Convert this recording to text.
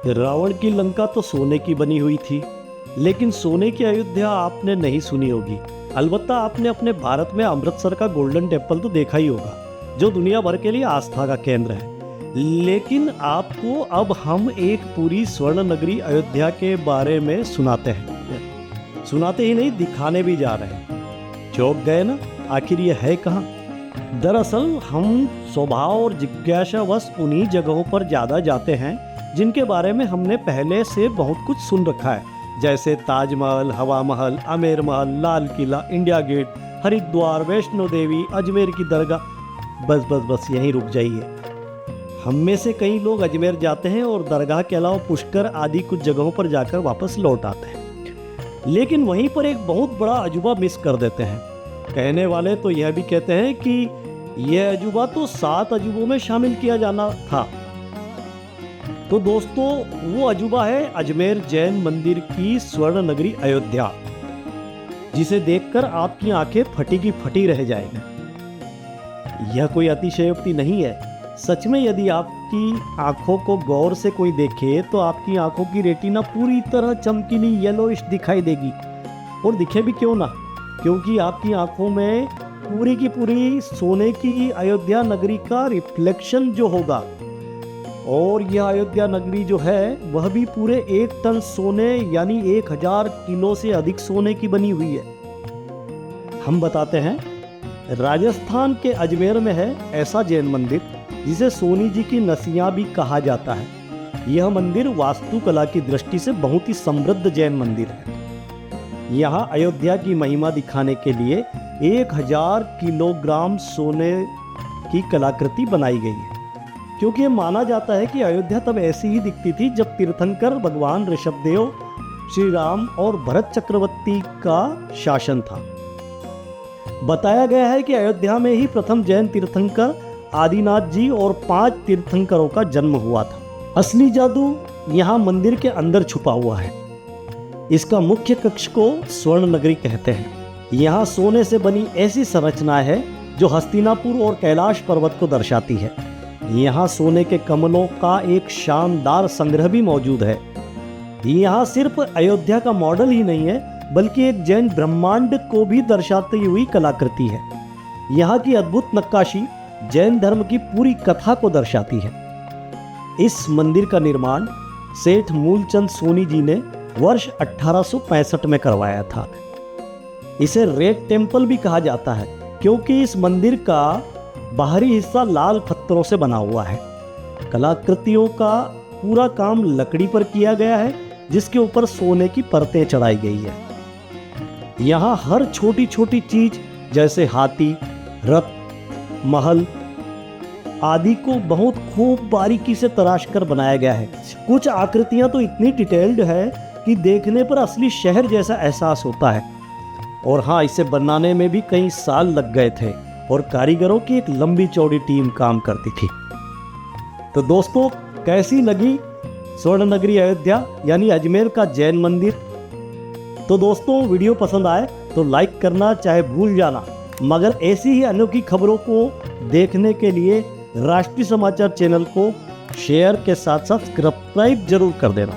रावण की लंका तो सोने की बनी हुई थी, लेकिन सोने की अयोध्या आपने नहीं सुनी होगी। अलबत्ता आपने अपने भारत में अमृतसर का गोल्डन टेम्पल तो देखा ही होगा, जो दुनिया भर के लिए आस्था का केंद्र है। लेकिन आपको अब हम एक पूरी स्वर्ण नगरी अयोध्या के बारे में सुनाते हैं। सुनाते ही नहीं, दिखाने भी जा रहे हैं। चौंक गए ना, आखिर ये है कहाँ? दरअसल हम स्वभाव और जिज्ञासावश उन्हीं जगहों पर ज़्यादा जाते हैं जिनके बारे में हमने पहले से बहुत कुछ सुन रखा है, जैसे ताजमहल, हवा महल, आमेर महल, लाल किला, इंडिया गेट, हरिद्वार, वैष्णो देवी, अजमेर की दरगाह। बस बस बस यहीं रुक जाइए। हम में से कई लोग अजमेर जाते हैं और दरगाह के अलावा पुष्कर आदि कुछ जगहों पर जाकर वापस लौट आते हैं, लेकिन वहीं पर एक बहुत बड़ा अजूबा मिस कर देते हैं। कहने वाले तो यह भी कहते हैं कि यह अजूबा तो 7 अजूबों में शामिल किया जाना था। तो दोस्तों, वो अजूबा है अजमेर जैन मंदिर की स्वर्ण नगरी अयोध्या, जिसे देखकर आपकी आंखें फटी की फटी रह जाएंगी। यह कोई अतिशयोक्ति नहीं है। सच में यदि आपकी आंखों को गौर से कोई देखे तो आपकी आंखों की रेटिना पूरी तरह चमकीली येलोइश दिखाई देगी। और दिखे भी क्यों ना, क्योंकि आपकी आंखों में पूरी की पूरी सोने की अयोध्या नगरी का रिफ्लेक्शन जो होगा। और यह अयोध्या नगरी जो है वह भी पूरे 1 टन सोने यानी 1000 किलो से अधिक सोने की बनी हुई है। हम बताते हैं, राजस्थान के अजमेर में है ऐसा जैन मंदिर जिसे सोनी जी की नसिया भी कहा जाता है। यह मंदिर वास्तुकला की दृष्टि से बहुत ही समृद्ध जैन मंदिर है। यहाँ अयोध्या की महिमा दिखाने के लिए 1000 किलोग्राम सोने की कलाकृति बनाई गई है, क्योंकि ये माना जाता है कि अयोध्या तब ऐसी ही दिखती थी जब तीर्थंकर भगवान ऋषभदेव, श्री राम और भरत चक्रवर्ती का शासन था। बताया गया है कि अयोध्या में ही प्रथम जैन तीर्थंकर आदिनाथ जी और 5 तीर्थंकरों का जन्म हुआ था। असली जादू यहाँ मंदिर के अंदर छुपा हुआ है। इसका मुख्य कक्ष को स्वर्ण नगरी कहते हैं। यहाँ सोने से बनी ऐसी संरचना है जो हस्तिनापुर और कैलाश पर्वत को दर्शाती है। यहाँ सोने के कमलों का एक शानदार संग्रह भी मौजूद है। यहाँ सिर्फ अयोध्या का मॉडल ही नहीं है, बल्कि एक जैन ब्रह्मांड को भी दर्शाती हुई कलाकृति है। यहाँ की अद्भुत नक्काशी जैन धर्म की पूरी कथा को दर्शाती है। इस मंदिर का निर्माण सेठ मूलचंद सोनी जी ने वर्ष 1865 में करवाया था। इसे रेड टेम्पल भी कहा जाता है, क्योंकि इस मंदिर का बाहरी हिस्सा लाल पत्थरों से बना हुआ है। कलाकृतियों का पूरा काम लकड़ी पर किया गया है, जिसके ऊपर सोने की परतें चढ़ाई गई है। यहाँ हर छोटी छोटी चीज जैसे हाथी, रथ, महल आदि को बहुत खूब बारीकी से तराश कर बनाया गया है। कुछ आकृतियां तो इतनी डिटेल्ड है कि देखने पर असली शहर जैसा एहसास होता है। और हाँ, इसे बनाने में भी कई साल लग गए थे और कारीगरों की एक लंबी चौड़ी टीम काम करती थी। तो दोस्तों, कैसी लगी स्वर्ण नगरी अयोध्या यानी अजमेर का जैन मंदिर? तो दोस्तों, वीडियो पसंद आए तो लाइक करना चाहे भूल जाना, मगर ऐसी ही अनोखी खबरों को देखने के लिए राष्ट्रीय समाचार चैनल को शेयर के साथ साथ सब्सक्राइब जरूर कर देना।